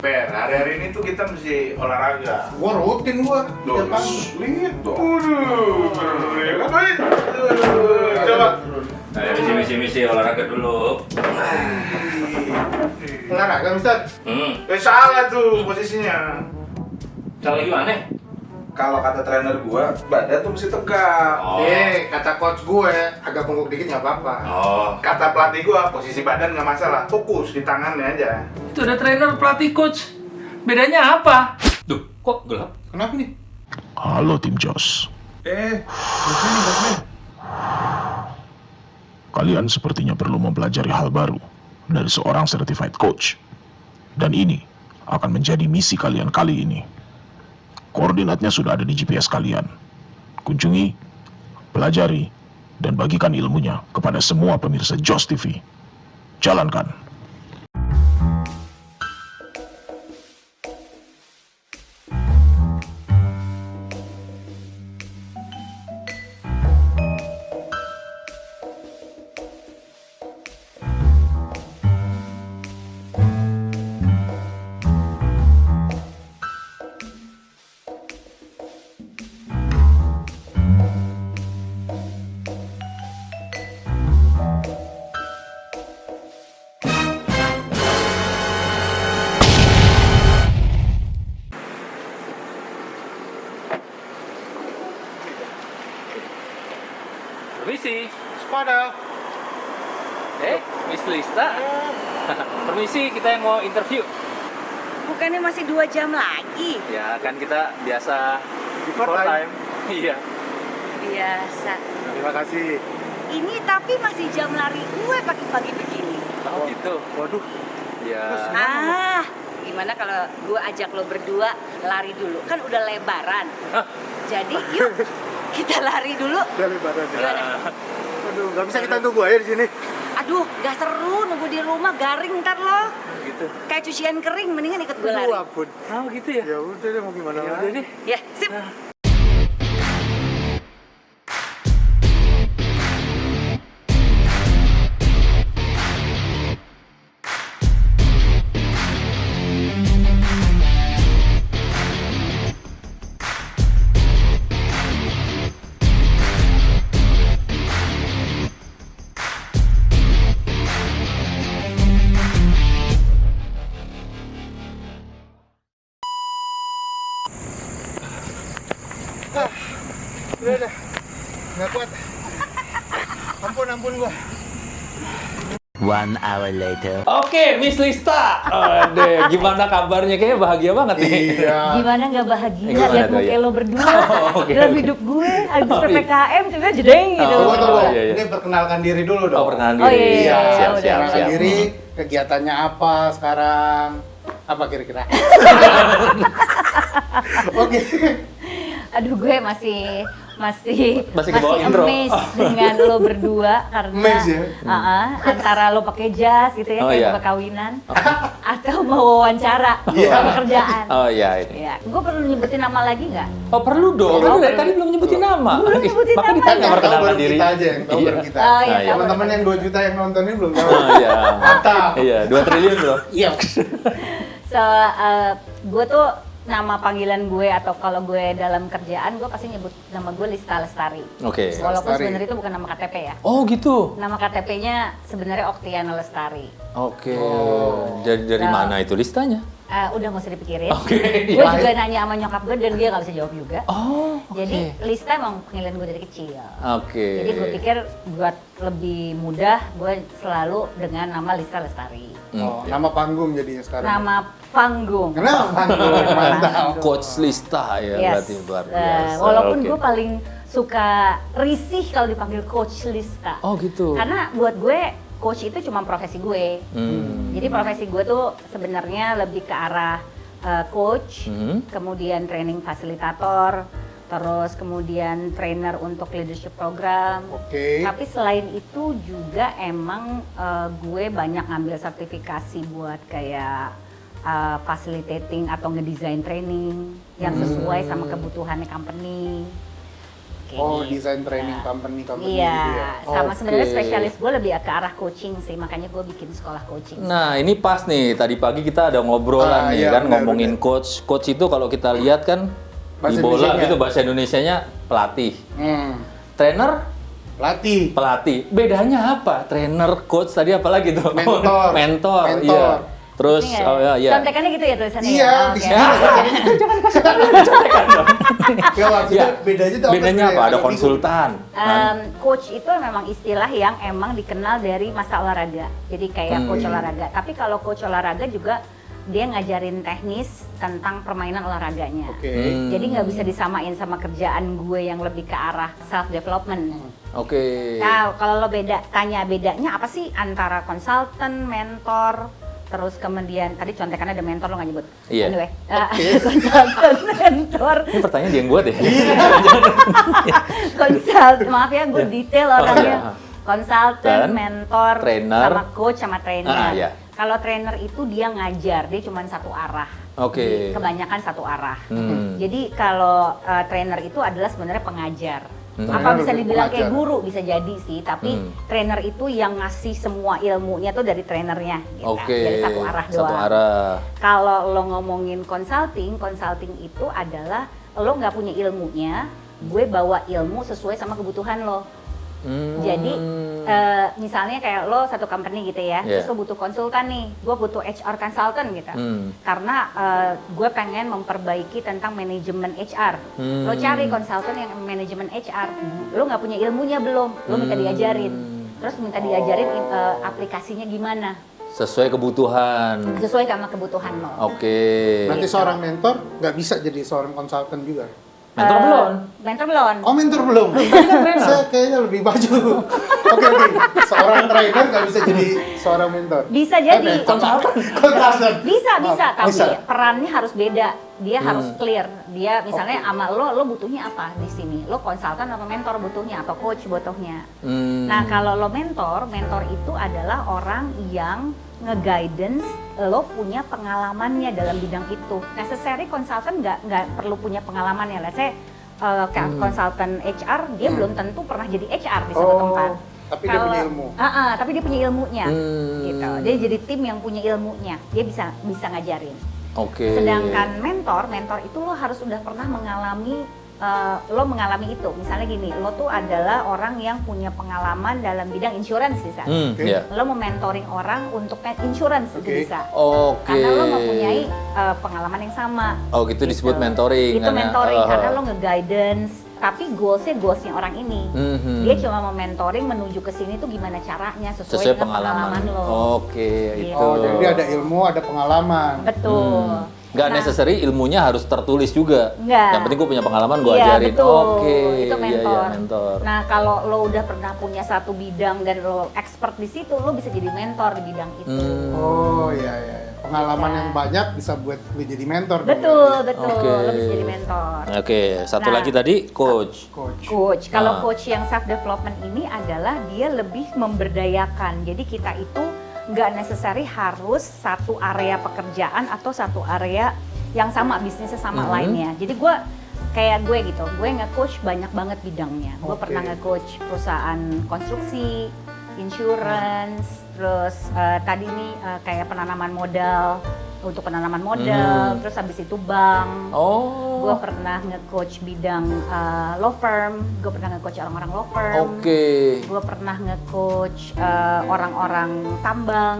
Per, hari-hari ini tuh kita mesti olahraga. Gua rutin gua. Loh, Tiap pagi. lihat dong. Coba. Nah, misi olahraga dulu. Olahraga, Mister. Salah tuh posisinya. Salah gimana? Kalau kata trainer gua, badan tuh mesti tegak. Oh. Kata coach gue, agak bengkok dikit nggak apa-apa. Oh. Kata pelatih gua, posisi badan nggak masalah, fokus di tangannya aja. Itu ada trainer, pelatih, coach. Bedanya apa? Duh, kok gelap? Kenapa nih? Halo tim Jos. Bosman. Kalian sepertinya perlu mempelajari hal baru dari seorang certified coach. Dan ini akan menjadi misi kalian kali ini. Koordinatnya sudah ada di GPS kalian. Kunjungi, pelajari, dan bagikan ilmunya kepada semua pemirsa Jos TV. Jalankan. Permisi. Sepada. Miss Lista. Permisi, kita yang mau interview. Bukannya masih 2 jam lagi? Ya, kan kita biasa Before time. Iya. Biasa. Terima kasih. Ini tapi masih jam lari gue pagi-pagi begini. Oh, gitu. Waduh. Ya. Gimana kalau gue ajak lo berdua lari dulu? Kan udah lebaran. Hah? Jadi yuk kita lari dulu. Udah lebaran ya. Gimana? Aduh, nggak bisa kita tunggu aja di sini. Aduh, gak seru nunggu di rumah, garing ntar lo. Gitu. Kayak cucian kering, mendingan ikut gue lari. Aduh, ampun. Oh, gitu ya? Ya udah deh, mau gimana Ya lagi. udah deh. Ya, sip. Udah. Nggak kuat. Ampun gua. 1 hour later. Oke, Miss Lista. Aduh, gimana kabarnya? Kayaknya bahagia banget nih. Iya. Gimana nggak bahagia Gimana lihat tuh, muka ya? lo berdua oke, dalam oke. hidup gue habis Oh, iya. PPKM juga jedeng gitu. Oh, Tunggu. iya, iya. Ini perkenalkan diri dulu dong. Oh, perkenalan Oh, diri. iya, Siap, udah, siap, Perkenalkan siap. diri, kegiatannya apa sekarang? Apa kira-kira? Oke. Aduh, gue masih ke bawah intro. amazed dengan lo berdua karena Amazed ya? antara lo pakai jas gitu ya Oh, kayak iya. mau kawinan atau mau wawancara Iya. sama kerjaan. Oh iya ini. Ya, gue perlu nyebutin nama lagi nggak? Oh perlu dong. Kan dari tadi belum nyebutin nama. Belum nyebutin Makanya nama, ditanya ya? Yang tahu perkenalan baru diri. kita aja, yang tahu baru kita. Oh, iya, Nah, iya. Teman-teman yang 2 juta yang nonton ini belum tahu. Oh iya. Mantap. Iya, 2 triliun bro. Iya. So, gue tuh nama panggilan gue atau kalau gue dalam kerjaan gue pasti nyebut nama gue Lista Lestari. Oke. Walaupun Lestari. sebenarnya itu bukan nama KTP ya. Oh gitu. Nama KTP-nya sebenarnya Oktiana Lestari. Oke. Dari Nah. mana itu listanya? Udah nggak usah dipikirin. Oke. Gue juga nanya sama nyokap gue dan dia nggak bisa jawab juga. Oh. Jadi Lista emang panggilan gue dari kecil. Oke. Jadi gue pikir buat lebih mudah gue selalu dengan nama Lista Lestari. Oh, nama panggung jadinya sekarang. Nama panggung. Kenapa panggung? Mantap. Coach Lista ya Yes. berarti luar biasa. Walaupun Oke. gue paling suka risih kalau dipanggil Coach Lista. Oh gitu. Karena buat gue coach itu cuma profesi gue. Hmm. Jadi profesi gue tuh sebenarnya lebih ke arah coach, kemudian training fasilitator, terus kemudian trainer untuk leadership program. Oke. Tapi selain itu juga emang gue banyak ngambil sertifikasi buat kayak facilitating atau ngedesain training yang sesuai sama kebutuhannya company. Oh, gitu. desain training company Iya, gitu ya. sama Oke. sebenarnya spesialis gue lebih ke arah coaching sih, makanya gue bikin sekolah coaching. Nah, ini pas nih. Tadi pagi kita ada ngobrolan nih Iya, kan benar, ngomongin coach. Coach itu kalau kita lihat kan Bahasa di bola Indonesianya. gitu bahasa Indonesianya pelatih. Trainer, Pelatih. Bedanya apa? Trainer, coach tadi apa lagi tuh? Mentor. Mentor. Mentor. Iya. Terus Ini ya, oh ya. contekannya gitu ya tulisannya. Iya, ya? di Oke. sini. Ya, maksudnya Iya. bedanya tuh Bedanya apa? tuh ya? Ada Agak konsultan. Coach itu memang istilah yang emang dikenal dari masa olahraga. Jadi kayak coach olahraga. Tapi kalau coach olahraga juga dia ngajarin teknis tentang permainan olahraganya. Oke. Jadi nggak bisa disamain sama kerjaan gue yang lebih ke arah self development. Oke. Nah, kalau lo tanya bedanya apa sih antara konsultan, mentor, terus kemudian tadi contekan ada mentor lo nggak nyebut. Iya. Anyway, konsultan, mentor, Ini pertanyaan dia yang buat ya? maaf ya gue detail orangnya. iya. Konsultan, Dan mentor, trainer. sama coach, sama trainer. Iya. Kalau trainer itu dia ngajar, dia cuma satu arah. Oke. Kebanyakan satu arah. Hmm. Jadi kalau trainer itu adalah sebenarnya pengajar. Apa Trainer bisa lebih dibilang kayak pengajar. guru bisa jadi sih, tapi trainer itu yang ngasih semua ilmunya tuh dari trainernya, gitu. Oke. Dari satu arah doang. Satu arah. Kalau lo ngomongin consulting itu adalah lo nggak punya ilmunya, gue bawa ilmu sesuai sama kebutuhan lo. Jadi misalnya kayak lo satu company gitu ya, Yeah. terus lo butuh konsultan nih, gue butuh HR consultant gitu, karena gue pengen memperbaiki tentang manajemen HR. Lo cari konsultan yang manajemen HR, lo nggak punya ilmunya belum, lo minta diajarin, terus minta diajarin aplikasinya gimana, Sesuai kebutuhan. sesuai sama kebutuhan lo. Oke. Nanti seorang mentor nggak bisa jadi seorang konsultan juga. Mentor belum? Mentor belum. Oh, mentor belum? Saya kayaknya lebih maju. Oke. Seorang trainer nggak bisa jadi seorang mentor. Bisa jadi. Konsultan. Bisa, tapi Bisa. perannya harus beda. Dia harus clear. Dia misalnya sama lo butuhnya apa di sini? Lo konsultan atau mentor butuhnya atau coach butuhnya. Nah, kalau lo mentor itu adalah orang yang nge-guidance lo punya pengalamannya dalam bidang itu. Necessary konsultan nggak perlu punya pengalamannya. Let's say kayak konsultan HR, dia belum tentu pernah jadi HR di suatu tempat. Tapi dia punya ilmu. Tapi dia punya ilmunya, gitu. Dia jadi tim yang punya ilmunya, dia bisa ngajarin. Oke. Sedangkan mentor itu lo harus udah pernah mengalami itu. Misalnya gini, lo tuh adalah orang yang punya pengalaman dalam bidang insurance bisa. Iya. Lo mau mentoring orang untuk insurance itu bisa. Oke. Karena lo mempunyai pengalaman yang sama. Oh gitu disebut mentoring. Itu kan ya? mentoring Oh. karena lo nge-guidance. Tapi goalsnya orang ini. Dia cuma mementoring menuju ke sini tuh gimana caranya sesuai dengan pengalaman lo. Oke, Gitu. itu. Oh, jadi ada ilmu, ada pengalaman. Betul. Nggak necessary ilmunya harus tertulis juga. Nggak. Yang penting gue punya pengalaman, gue Iya, ajarin. betul. Oke, Itu mentor. Iya, mentor. Nah, kalau lo udah pernah punya satu bidang dan lo expert di situ, lo bisa jadi mentor di bidang itu. Oh, iya. Pengalaman yang banyak bisa buat lu jadi mentor. dong, Betul, berarti. betul. Oke. Lo bisa jadi mentor. Oke, satu Nah. lagi tadi coach. Coach, kalau Ah. coach yang self development ini adalah dia lebih memberdayakan. Jadi kita itu nggak necessary harus satu area pekerjaan atau satu area yang sama bisnisnya sama lainnya. Jadi kayak gue gitu, gue nge-coach banyak banget bidangnya. Gue Oke. pernah nge-coach perusahaan konstruksi, insurance, terus tadi nih kayak penanaman modal, untuk penanaman modal, terus habis itu bank. Oh. Gue pernah nge-coach bidang law firm, gue pernah nge-coach orang-orang law firm. Oke. Gue pernah nge-coach orang-orang tambang.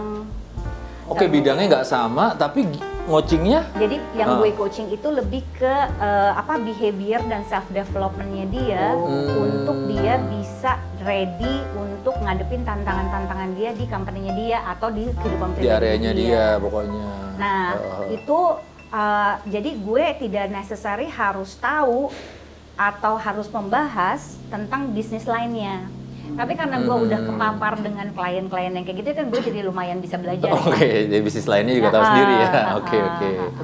Oke, bidangnya nggak sama, tapi ngocingnya Jadi yang gue coaching itu lebih ke behavior dan self developmentnya dia untuk dia bisa ready untuk ngadepin tantangan-tantangan dia di company-nya dia atau di kehidupan di pribadi areanya dia pokoknya. Nah, itu jadi gue tidak necessary harus tahu atau harus membahas tentang bisnis lainnya. Tapi karena gue udah kepapar dengan klien-klien yang kayak gitu kan gue jadi lumayan bisa belajar. Oke, jadi bisnis lainnya juga tahu sendiri ya. Oke.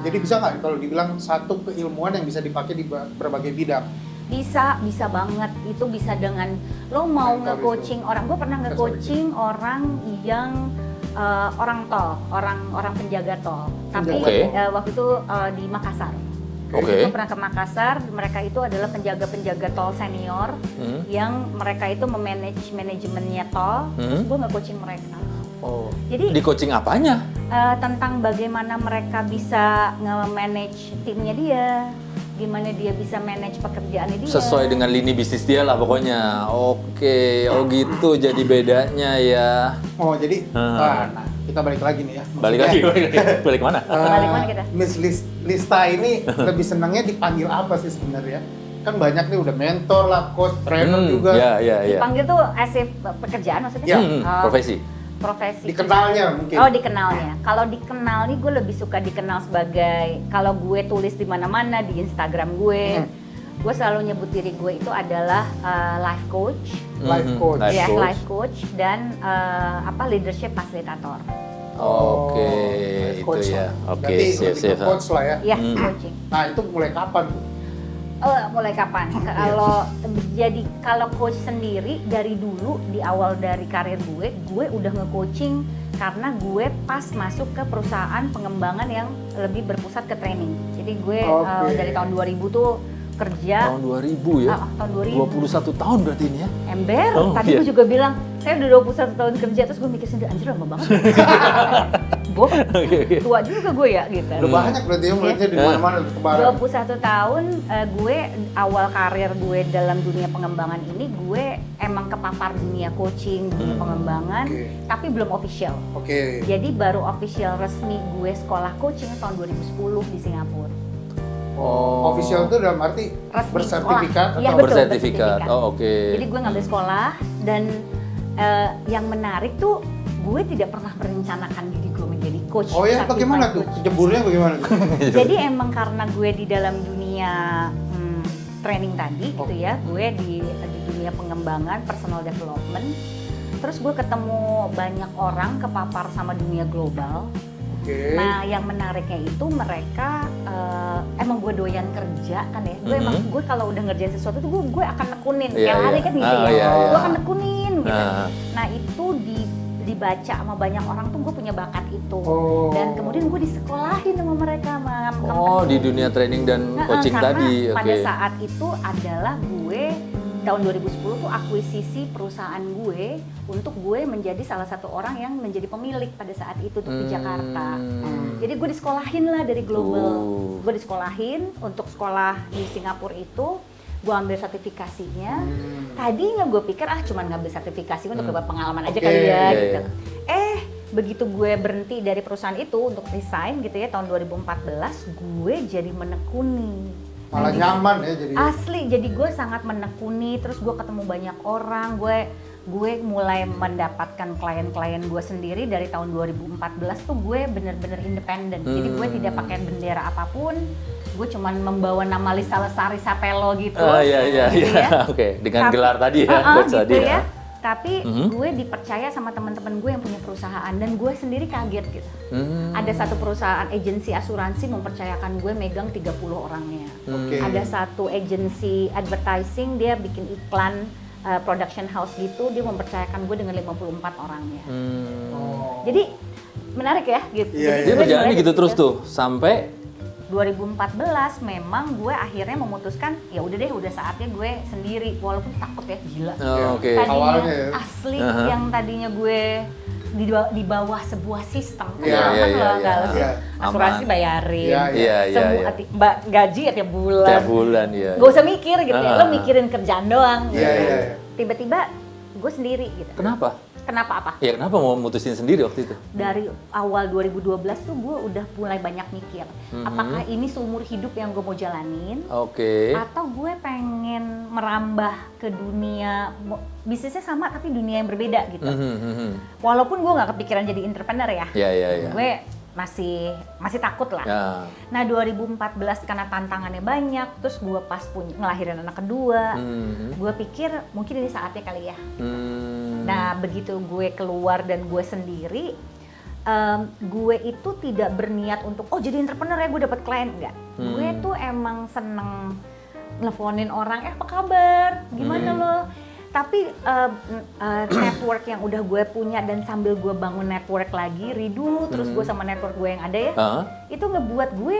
Jadi bisa nggak kalau dibilang satu keilmuan yang bisa dipakai di berbagai bidang? Bisa banget. Itu bisa dengan lo mau Mentor nge-coaching orang. Gue pernah nge-coaching orang yang orang tol, orang penjaga tol. Tapi Oke. waktu itu di Makassar. Oke. Gue pernah ke Makassar, mereka itu adalah penjaga-penjaga tol senior yang mereka itu memanage manajemennya tol, terus gue nge-coaching mereka. Oh. Jadi Di coaching apanya? tentang bagaimana mereka bisa nge-manage timnya dia, gimana dia bisa manage pekerjaannya dia. Sesuai dengan lini bisnis dia lah pokoknya. Oke, oh gitu jadi bedanya ya. Oh, jadi nah, kita balik lagi nih ya. Balik lagi. Balik mana? Balik mana kita? Miss Lista ini lebih senangnya dipanggil apa sih sebenarnya? Kan banyak nih udah mentor lah, coach, trainer juga. Ya. Dipanggil tuh as if pekerjaan maksudnya? Ya. Oh, Profesi. Profesi. Dikenalnya mungkin. Oh, dikenalnya. Kalau dikenal nih gue lebih suka dikenal sebagai, kalau gue tulis di mana-mana di Instagram gue, gue selalu nyebut diri gue itu adalah life coach. Life coach. Life Ya, coach. life coach dan leadership facilitator. Oke, Life itu coach ya. lah. Oke, Berarti siap. lebih ke coach lah ya. Ya, coaching. Nah, itu mulai kapan tuh? Mulai kapan? Kalau coach sendiri dari dulu di awal dari karir gue udah nge-coaching karena gue pas masuk ke perusahaan pengembangan yang lebih berpusat ke training. Jadi gue Oke. dari tahun 2000 tuh kerja. Tahun 2000 ya? Tahun 2000. 21 tahun berarti ini ya? Ember, Oh, tadi iya. gue juga bilang, saya udah 21 tahun kerja, terus gue mikir sendiri, anjir lama banget. Gue tua juga gue ya, gitu. Udah banyak berarti ya muridnya di mana-mana udah kebaran. 21 tahun gue awal karir gue dalam dunia pengembangan ini, gue emang kepapar dunia coaching, dunia pengembangan, Oke. tapi belum official. Oke. Jadi baru official resmi gue sekolah coaching tahun 2010 di Singapura. Oh. Official itu dalam arti Resmi bersertifikat sekolah. Iya, atau betul, bersertifikat. bersertifikat. Oh, oke. Jadi gue ngambil sekolah dan yang menarik tuh gue tidak pernah merencanakan diri gue menjadi coach. Oh ya, certified bagaimana tuh? coach. Kejeburnya bagaimana tuh? Jadi emang karena gue di dalam dunia training tadi gitu ya, gue di dunia pengembangan, personal development, terus gue ketemu banyak orang kepapar sama dunia global. Oke. Nah, yang menariknya itu mereka emang gue doyan kerja kan ya. Gue emang gue kalau udah ngerjain sesuatu tuh gue akan nekunin. Iya, Kayak hari iya. kan gitu Ah, ya. iya, iya. Gue akan nekunin gitu. Ah. Nah, itu dibaca sama banyak orang tuh gue punya bakat itu. Oh. Dan kemudian gue disekolahin sama mereka sama Oh, di dunia training dan coaching karena tadi. Oke. pada saat itu adalah gue tahun 2010 tuh akuisisi perusahaan gue untuk gue menjadi salah satu orang yang menjadi pemilik pada saat itu tuh di Jakarta. Jadi gue disekolahin lah dari global. Oh. Gue disekolahin untuk sekolah di Singapura itu. Gue ambil sertifikasinya. Tadinya gue pikir cuman ngambil sertifikasi untuk dapat pengalaman aja Oke, kali ya iya, gitu. iya. Begitu gue berhenti dari perusahaan itu untuk resign gitu ya tahun 2014, gue jadi menekuni. Malah nyaman ya jadi. Asli, jadi gue sangat menekuni, terus gue ketemu banyak orang, gue mulai mendapatkan klien-klien gue sendiri dari tahun 2014 tuh gue bener-bener independen. Jadi gue tidak pakai bendera apapun, gue cuman membawa nama Lisa Lestari Sapelo gitu. Iya. gitu ya. Oke, dengan gelar tadi ya, coach gitu tadi ya. Tapi gue dipercaya sama teman-teman gue yang punya perusahaan dan gue sendiri kaget gitu. Ada satu perusahaan agensi asuransi mempercayakan gue megang 30 orangnya. Oke. Ada satu agensi advertising, dia bikin iklan production house gitu, dia mempercayakan gue dengan 54 orangnya. Oh. Jadi menarik ya gitu. Iya, Dia iya. berjalannya mulai gitu dari terus situ. tuh sampai 2014 memang gue akhirnya memutuskan ya udah deh, udah saatnya gue sendiri, walaupun takut ya, gila. Oh, oke. Tadinya Awalnya ya. asli Aha. yang tadinya gue di bawah sebuah sistem kan Iya, aman iya, loh, iya, nggak iya. harus asuransi Aman. bayarin, Iya, Iya, iya, semua iya. gaji tiap bulan, Tiap bulan ya. gak usah mikir gitu ya, lo Ah. mikirin kerjaan doang. Iya, gitu. iya. Tiba-tiba gue sendiri gitu. Kenapa? Kenapa apa? Ya kenapa mau mutusin sendiri waktu itu? Dari awal 2012 tuh gue udah mulai banyak mikir, apakah ini seumur hidup yang gue mau jalanin? Oke. Atau gue pengen merambah ke dunia bisnisnya sama tapi dunia yang berbeda gitu. Walaupun gue nggak kepikiran jadi entrepreneur ya, Iya. gue masih takut lah. Ya. Nah 2014 karena tantangannya banyak, terus gue pas ngelahirin anak kedua, gue pikir mungkin ini saatnya kali ya. Nah begitu gue keluar dan gue sendiri, gue itu tidak berniat untuk jadi entrepreneur ya, gue dapat klien, enggak. Gue tuh emang seneng nelfonin orang, apa kabar, gimana lo? Tapi network yang udah gue punya dan sambil gue bangun network lagi, terus gue sama network gue yang ada ya, itu ngebuat gue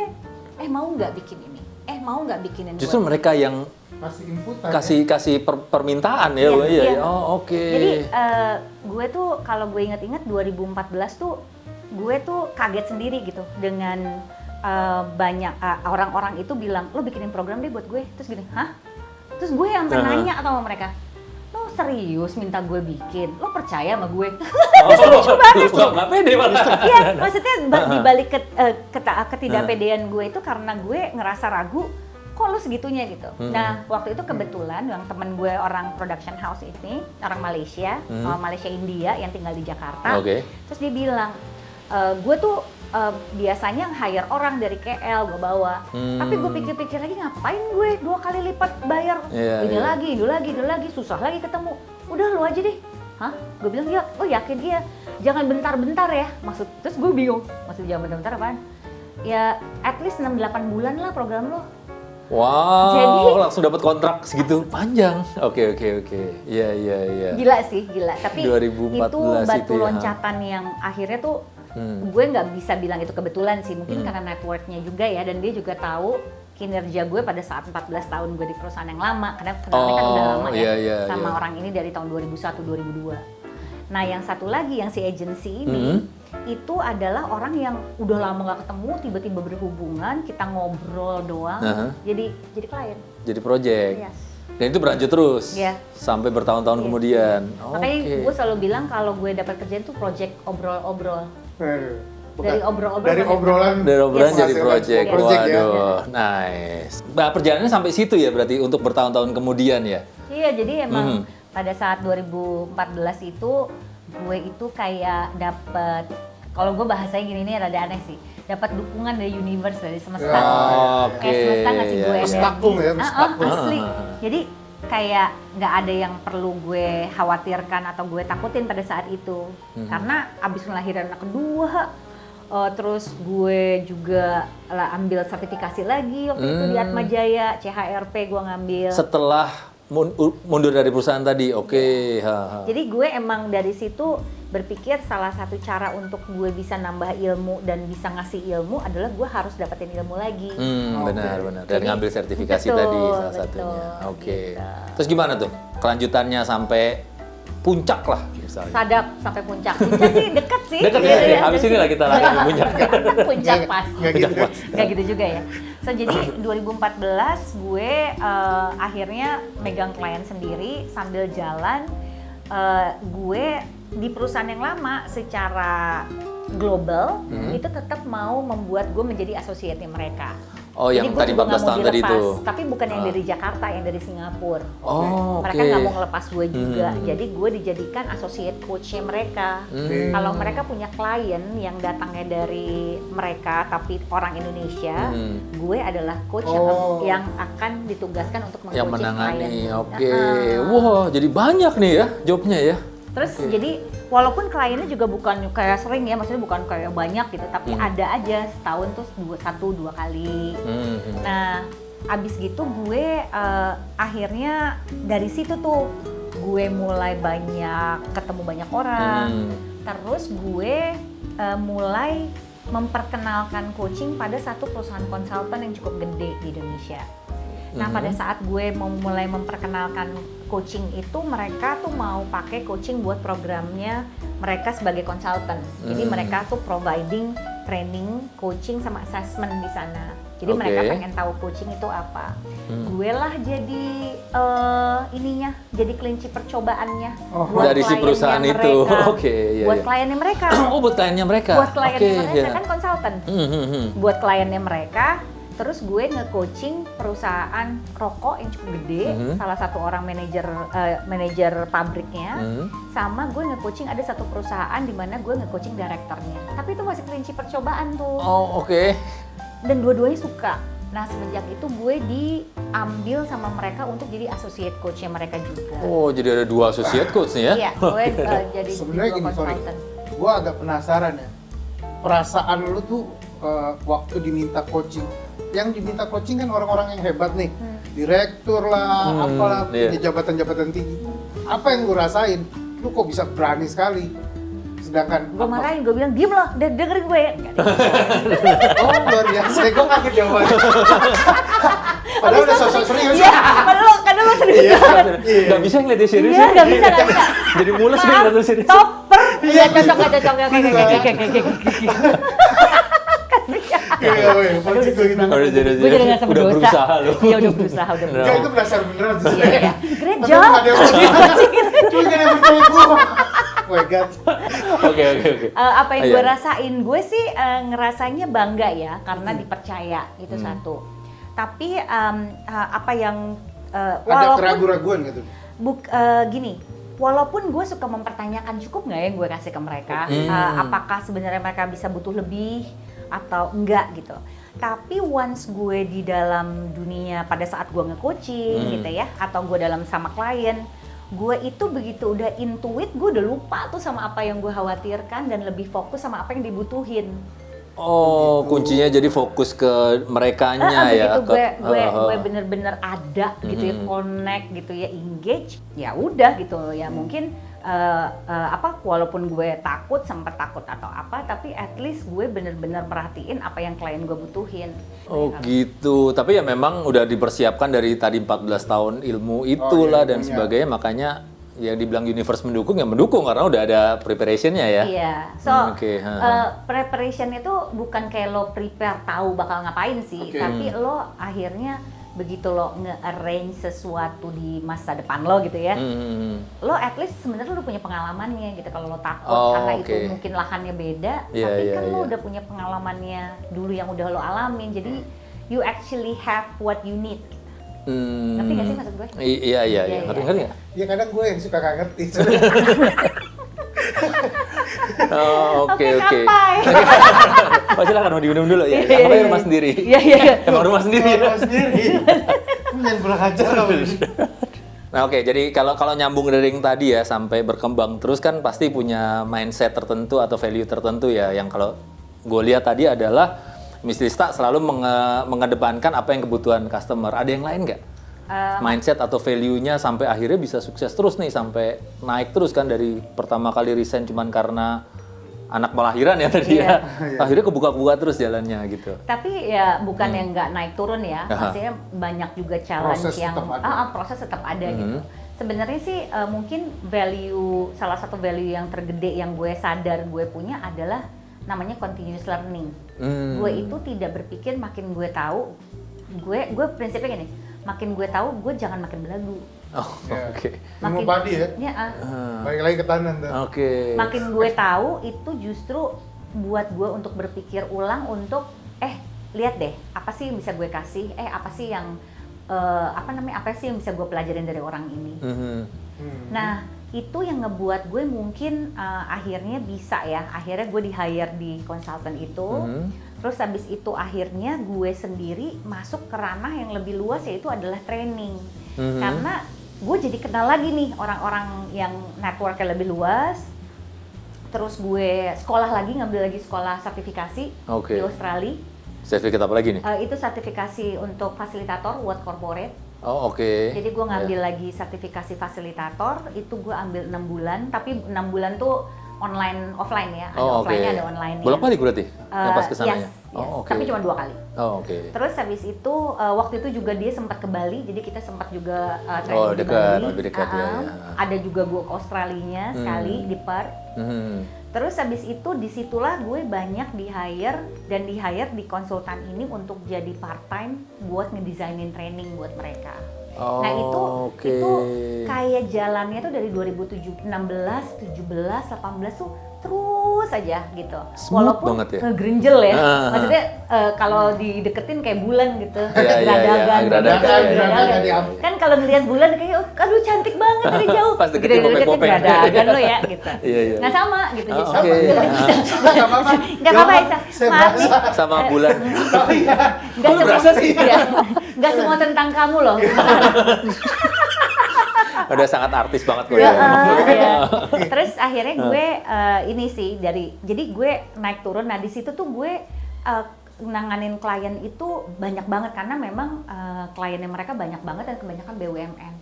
mau nggak bikin ini, mau nggak bikinin Justru gue? mereka yang Kasih input kasih permintaan ya, Iya, Bu. Iya. iya. Oh, oke. Jadi gue tuh kalau gue inget-inget 2014 tuh gue tuh kaget sendiri gitu dengan banyak orang-orang itu bilang lo bikinin program deh buat gue. Terus gini, hah? Terus gue yang nanya sama mereka, lo serius minta gue bikin? Lo percaya sama gue? Justru nggak pede malah. Iya, maksudnya dibalik ketidakpedean gue itu karena gue ngerasa ragu, kok lu segitunya gitu. Nah, waktu itu kebetulan yang temen gue orang production house ini, orang Malaysia, Malaysia India yang tinggal di Jakarta. Oke. Terus dia bilang, gue tuh biasanya hire orang dari KL gue bawa. Tapi gue pikir-pikir lagi ngapain gue 2 kali lipat bayar. Iya, ini iya. lagi, susah lagi ketemu. Udah lu aja deh. Hah? Gue bilang ya, oh yakin iya. Jangan bentar-bentar ya. Terus gue bingung. Maksud jangan bentar-bentar apaan? Ya at least 6-8 bulan lah program lo. Wow, Jadi- langsung dapat kontrak segitu panjang. Oke. Iya. Gila sih, gila. Tapi 2014 itu batu itu ya. loncatan yang akhirnya tuh gue nggak bisa bilang itu kebetulan sih. Mungkin karena networknya juga ya. Dan dia juga tahu kinerja gue pada saat 14 tahun gue di perusahaan yang lama. Karena kenalnya kan udah lama ya iya, sama iya. orang ini dari tahun 2001-2002. Nah yang satu lagi, yang si agency ini, itu adalah orang yang udah lama nggak ketemu, tiba-tiba berhubungan, kita ngobrol doang, jadi klien. Jadi project. Yes. Dan itu berlanjut terus Iya. sampai bertahun-tahun Iya. kemudian. Makanya gue selalu bilang kalau gue dapat kerjaan tuh project obrol-obrol. Dari obrolan Dari obrolan. Dari obrolan Yes. jadi project. Project ya. Waduh, nice. Nah, perjalanannya sampai situ ya berarti untuk bertahun-tahun kemudian ya. Iya, jadi emang pada saat 2014 itu gue itu kayak dapet, kalau gue bahasanya gini nih rada aneh sih, dapat dukungan dari universe, dari semesta. Oke. Kayak semesta ngasih gue energi. Mestakung ya, mestakung. Asli. Jadi kayak nggak ada yang perlu gue khawatirkan atau gue takutin pada saat itu. Karena abis ngelahirin anak kedua, terus gue juga ambil sertifikasi lagi waktu itu di Atmajaya, CHRP gue ngambil. Setelah mundur dari perusahaan tadi, oke. Jadi gue emang dari situ berpikir salah satu cara untuk gue bisa nambah ilmu dan bisa ngasih ilmu adalah gue harus dapetin ilmu lagi. Benar. Dan Jadi, ngambil sertifikasi betul, tadi salah betul, satunya. Oke. gitu. Terus gimana tuh kelanjutannya sampai puncak lah misalnya? Sadap sampai puncak. Puncak sih deket sih. Deket Iya, ya? iya, Habis deket ini lah sih. kita lagi ke puncak. Puncak pas. Nggak gitu. Nggak gitu juga ya. So jadi 2014 gue akhirnya megang klien sendiri sambil jalan. Gue di perusahaan yang lama secara global itu tetap mau membuat gue menjadi associate-nya mereka. Oh, Jadi yang gue tadi juga 14 nggak mau tahun tadi dilepas, itu. tapi bukan yang dari Jakarta, yang dari Singapura. Oh, Mereka nggak mau ngelepas gue juga, jadi gue dijadikan associate coach-nya mereka. Kalau mereka punya klien yang datangnya dari mereka tapi orang Indonesia, gue adalah coach yang akan ditugaskan untuk Yang meng-coaching klien. menangani. Oke. Wah, jadi banyak nih ya jobnya ya. Terus jadi walaupun kliennya juga bukan kayak sering ya, maksudnya bukan kayak banyak gitu, tapi ada aja setahun tuh 1-2 kali. Nah, abis gitu gue akhirnya dari situ tuh gue mulai ketemu banyak orang. Terus gue mulai memperkenalkan coaching pada satu perusahaan konsultan yang cukup gede di Indonesia. Nah, pada saat gue mau mulai memperkenalkan coaching itu, mereka tuh mau pakai coaching buat programnya mereka sebagai konsultan. Jadi mereka tuh providing training, coaching sama assessment di sana. Jadi mereka pengen tahu coaching itu apa. Gue lah jadi jadi kelinci percobaannya buat Dari si kliennya perusahaan mereka. itu. Oke, iya, Buat iya. kliennya mereka. Oh, buat kliennya mereka. Buat kliennya mereka iya. kan konsultan. Buat kliennya mereka. Terus gue nge-coaching perusahaan rokok yang cukup gede, salah satu orang manajer pabriknya, sama gue nge-coaching ada satu perusahaan di mana gue nge-coaching direkturnya. Tapi itu masih kelinci percobaan tuh. Oh, oke. Dan dua-duanya suka. Nah, semenjak itu gue diambil sama mereka untuk jadi associate coach-nya mereka juga. Oh, jadi ada 2 associate coach nih ya? Iya, gue jadi Sebenarnya dua gini, sorry, konsultan. gue agak penasaran ya. Perasaan lu tuh waktu diminta coaching, yang diminta coaching kan orang-orang yang hebat nih, direktur lah, apalah, punya jabatan-jabatan tinggi. Apa yang lu rasain? Lu kok bisa berani sekali Sedangkan Gue marahin, gue bilang, diem loh, dengerin gue. Oh, luar biasa. Gue kaget jawabannya. Padahal udah sosok serius. Iya, padahal lo serius banget. Nggak bisa ngeliat dia serius Iya, ya? nggak bisa. Jadi mules deh Maaf, ngeliat lu serius. topper. Iya, cocok. Oke. Iya, weh. Posisi gue gitu. Udah Gue jadi ngerasa udah berdosa. berusaha lu. Iya, udah berusaha. Enggak, itu berdasar beneran sih. Iya. Great Tapi job. nggak ada yang percaya. Cuma gak ada yang percaya gue. Oh my God. Oke. Apa yang Ayo. gue rasain, gue sih ngerasanya bangga ya karena dipercaya itu satu. Tapi apa yang Ada walaupun keraguan-raguan gitu. gini, walaupun gue suka mempertanyakan cukup nggak ya gue kasih ke mereka, apakah sebenarnya mereka bisa butuh lebih atau enggak gitu. Tapi once gue di dalam dunia pada saat gue nge-coaching gitu ya, atau gue dalam sama klien, gue itu begitu udah intuit, gue udah lupa tuh sama apa yang gue khawatirkan dan lebih fokus sama apa yang dibutuhin. Oh, kuncinya jadi fokus ke merekanya ya. Begitu gue bener-bener ada gitu ya, connect gitu ya, engage, ya udah gitu ya. Mungkin walaupun gue sempat takut atau apa, tapi at least gue bener-bener merhatiin apa yang klien gue butuhin. Oh gitu, tapi ya memang udah dipersiapkan dari tadi 14 tahun ilmu itulah dan sebagainya, makanya yang dibilang universe mendukung ya mendukung karena udah ada preparationnya ya. Iya, so Oke, preparation itu bukan kayak lo prepare tahu bakal ngapain sih, tapi lo akhirnya begitu lo nge-arrange sesuatu di masa depan lo gitu ya, lo at least sebenarnya lo punya pengalamannya gitu. Kalau lo takut karena itu mungkin lahannya beda, tapi kan lo udah punya pengalamannya dulu yang udah lo alamin, jadi you actually have what you need. Ngerti gak sih maksud gue? Iya. Ngerti nggak? Ya kadang gue yang suka gak ngerti. Oh, oke. Kapai. Oh, silakan mau diminum dulu ya. Apa rumah sendiri? Iya. Emang rumah sendiri. Kalau sendiri. Jangan kurang ajar kamu. Nah, oke, jadi kalau nyambung dari yang tadi ya sampai berkembang terus kan pasti punya mindset tertentu atau value tertentu ya, yang kalau gue lihat tadi adalah Miss Lista selalu mengedepankan apa yang kebutuhan customer. Ada yang lain nggak? Mindset atau value-nya sampai akhirnya bisa sukses terus nih, sampai naik terus kan dari pertama kali resign cuman karena anak melahiran ya tadi ya. Akhirnya kebuka-buka terus jalannya gitu. Tapi ya bukan yang nggak naik turun ya. Maksudnya banyak juga challenge Proses yang tetap ada. proses tetap ada gitu. Sebenarnya sih mungkin salah satu value yang tergede yang gue sadar gue punya adalah namanya continuous learning. Gue itu tidak berpikir makin gue tahu, gue prinsipnya gini, makin gue tahu gue jangan makin belagu. Oh, oke. Ilmu padi ya? Ya, Balik lagi ke tanam tuh. Oke. makin gue tahu itu justru buat gue untuk berpikir ulang untuk lihat deh apa sih yang bisa gue kasih, apa sih yang apa sih yang bisa gue pelajarin dari orang ini. Nah itu yang ngebuat gue mungkin akhirnya bisa ya, akhirnya gue di-hire di konsultan itu, terus habis itu akhirnya gue sendiri masuk ke ranah yang lebih luas, yaitu adalah training. Karena gue jadi kenal lagi nih orang-orang yang networknya lebih luas, terus gue ngambil lagi sekolah sertifikasi di Australia. Sertifikat apa lagi nih? Itu sertifikasi untuk fasilitator World Corporate. Oh, oke. Jadi gue ngambil lagi sertifikasi fasilitator, itu gue ambil 6 bulan, tapi 6 bulan tuh online offline ya, ada offline-nya ada online-nya. Bolak-balik berarti? Yang pas kesananya? Yes. Tapi cuma 2 kali. Oh, oke. Terus habis itu, waktu itu juga dia sempat ke Bali, jadi kita sempat juga training di dekat, Bali. lebih dekat ya. Ada juga gue ke Australia sekali di Perth. Terus habis itu disitulah gue banyak di-hire di konsultan ini untuk jadi part-time buat ngedesainin training buat mereka. Nah itu kayak jalannya tuh dari 2016, 17, 18 tuh terus aja gitu. Smooth walaupun banget ya? ngegerinjel ya. Maksudnya kalau dideketin kayak bulan gitu. Geradagan. Kan kalau ngelihat bulan kayak aduh cantik banget dari jauh. Pas deketin popeng-popeng. Geradagan lo ya gitu. Iya. Nah sama gitu. Oke. Nggak apa-apa. Nggak apa-apa Isa. Maaf nih. Sama bulan. Nggak semua berasa sih? Nggak semua tentang kamu loh. Udah sangat artis banget kok Ya. ya. Terus akhirnya gue ini sih jadi gue naik turun. Nah di situ tuh gue nanganin klien itu banyak banget karena memang kliennya mereka banyak banget dan kebanyakan BUMN.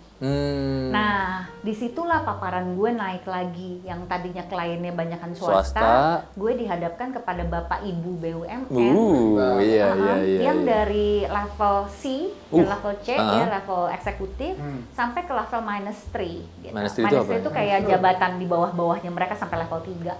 Nah, disitulah paparan gue naik lagi. Yang tadinya kliennya banyakan swasta, gue dihadapkan kepada bapak ibu BUMN. Iya. Yang dari level C, ke level C, ya level eksekutif, sampai ke level -3. Gitu. -3 itu kayak jabatan di bawah-bawahnya mereka sampai level 3.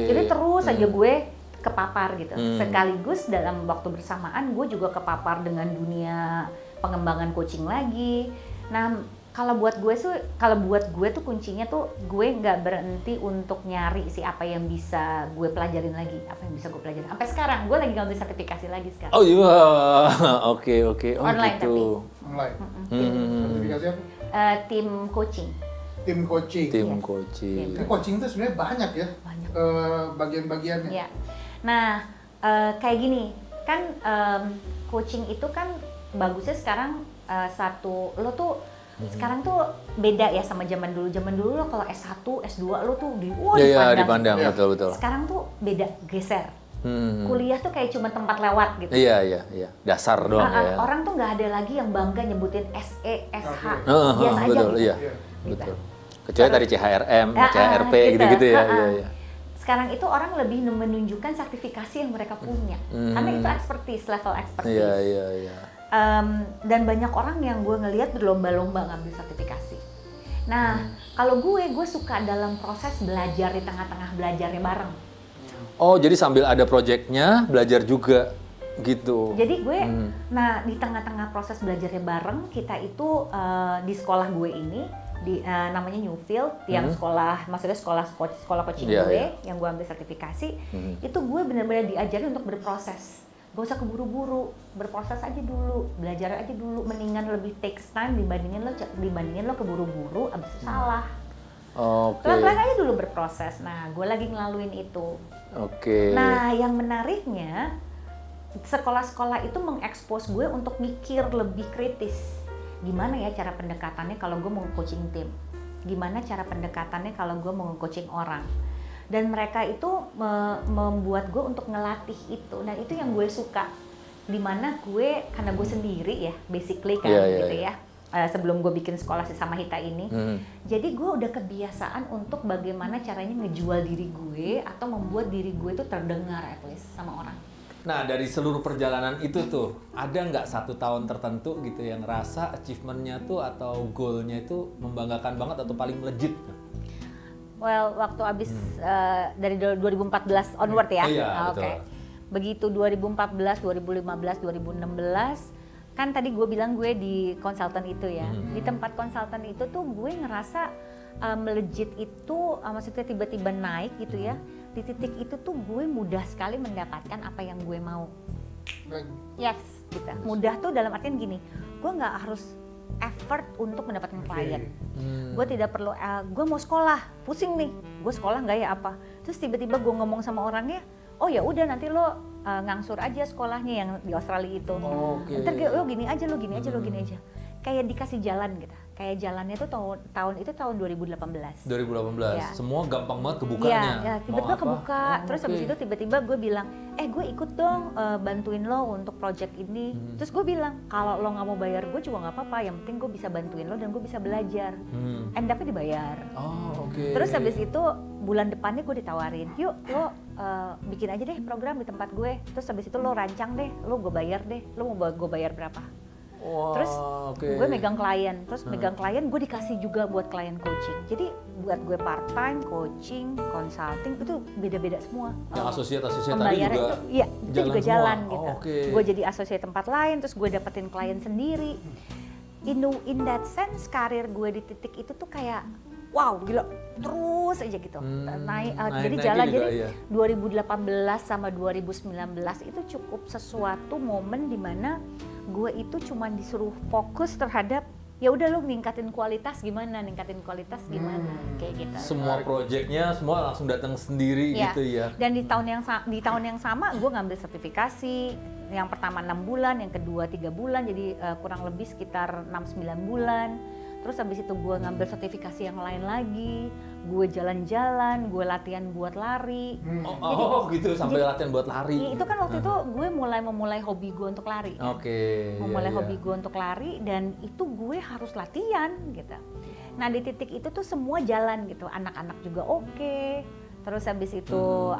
Jadi terus aja gue kepapar gitu. Sekaligus dalam waktu bersamaan gue juga kepapar dengan dunia pengembangan coaching lagi. Nah, kalau buat gue tuh kuncinya tuh gue nggak berhenti untuk nyari sih apa yang bisa gue pelajarin lagi, apa yang bisa gue pelajarin. Sampai sekarang gue lagi ngambil sertifikasi lagi sekarang. Oh iya, oke. Online gitu. tapi. Online. Sertifikasi apa? Tim coaching. Tim coaching. Tim. Coaching itu sebenarnya banyak ya. Banyak. Bagian-bagiannya. Ya. Nah, kayak gini kan coaching itu kan bagusnya sekarang lo tuh sekarang tuh beda ya sama zaman dulu. Zaman dulu lo kalau S1, S2 lo tuh dipandang. Betul. Sekarang tuh beda, geser. Kuliah tuh kayak cuma tempat lewat gitu. Iya. Dasar doang ya. Orang tuh nggak ada lagi yang bangga nyebutin SE, SH. Okay. Biasa aja betul, gitu. iya. Gitu. Betul. Kecuali tadi CHRM, CHRP gitu-gitu ya. Iya. Sekarang itu orang lebih menunjukkan sertifikasi yang mereka punya. Karena itu level expertise. Iya. Dan banyak orang yang gue ngelihat berlomba-lomba ngambil sertifikasi. Nah, kalau gue suka dalam proses belajar di tengah-tengah belajarnya bareng. Oh, jadi sambil ada proyeknya, belajar juga gitu. Jadi gue, nah di tengah-tengah proses belajarnya bareng, kita itu di sekolah gue ini, namanya Newfield, yang maksudnya sekolah coaching yang gue ambil sertifikasi, itu gue benar-benar diajarin untuk berproses. Gak usah keburu-buru, berproses aja dulu, belajar aja dulu, mendingan lebih takes time dibandingin lo keburu-buru abis itu salah. Pelan-pelan aja dulu berproses. Nah, gue lagi ngelaluin itu. Nah, yang menariknya sekolah-sekolah itu mengekspos gue untuk mikir lebih kritis. Gimana ya cara pendekatannya kalau gue mau coaching tim? Gimana cara pendekatannya kalau gue mau coaching orang? Dan mereka itu membuat gue untuk ngelatih itu. Dan itu yang gue suka. Dimana gue, karena gue sendiri ya, basically kan gitu ya. Sebelum gue bikin sekolah Sesama Hita ini. Jadi gue udah kebiasaan untuk bagaimana caranya ngejual diri gue atau membuat diri gue itu terdengar at least sama orang. Nah, dari seluruh perjalanan itu tuh, ada nggak satu tahun tertentu gitu yang rasa achievement-nya tuh atau goal-nya itu membanggakan banget atau paling melejit? Well, waktu abis dari 2014 onward ya. Iya, Oke. Begitu 2014, 2015, 2016, kan tadi gue bilang gue di konsultan itu ya. Di tempat konsultan itu tuh gue ngerasa melejit itu, maksudnya tiba-tiba naik gitu ya. Di titik itu tuh gue mudah sekali mendapatkan apa yang gue mau. Yes, gitu. Mudah tuh dalam artian gini, gue nggak harus effort untuk mendapatkan klien. Gue tidak perlu, gue mau sekolah, pusing nih, gue sekolah nggak ya apa? Terus tiba-tiba gue ngomong sama orangnya, oh ya udah nanti lo ngangsur aja sekolahnya yang di Australia itu. Ntar lo gini aja. Kayak dikasih jalan gitu. Kayak jalannya tuh tahun 2018. 2018. Ya. Semua gampang banget kebukanya. Iya, tiba-tiba kebuka. Terus habis itu tiba-tiba gue bilang, gue ikut dong bantuin lo untuk project ini. Terus gue bilang, kalau lo nggak mau bayar gue juga nggak apa-apa. Yang penting gue bisa bantuin lo dan gue bisa belajar. End up-nya dibayar. Terus habis itu bulan depannya gue ditawarin, yuk lo bikin aja deh program di tempat gue. Terus habis itu lo rancang deh, lo gue bayar deh. Lo mau gue bayar berapa? Terus gue megang klien, megang klien gue dikasih juga buat klien coaching. Jadi buat gue part time, coaching, consulting itu beda-beda semua. Yang asosiat tadi juga itu juga jalan gitu. Gue jadi asosiat tempat lain, terus gue dapetin klien sendiri. In that sense, karir gue di titik itu tuh kayak wow gila, terus aja gitu. Jadi jalan juga, jadi 2018 sama 2019 itu cukup sesuatu momen dimana gue itu cuma disuruh fokus terhadap ya udah lo ningkatin kualitas gimana kayak gitu. Semua proyeknya semua langsung datang sendiri gitu ya. Dan di tahun yang sama gue ngambil sertifikasi. Yang pertama 6 bulan, yang kedua 3 bulan, jadi kurang lebih sekitar 6-9 bulan. Terus habis itu gue ngambil sertifikasi yang lain lagi. gue jalan-jalan, gue latihan buat lari. Gitu sampai latihan buat lari. Iya, itu kan waktu itu gue memulai hobi gue untuk lari. Oke. Memulai hobi gue untuk lari, dan itu gue harus latihan gitu. Nah di titik itu tuh semua jalan gitu, anak-anak juga oke. Terus habis itu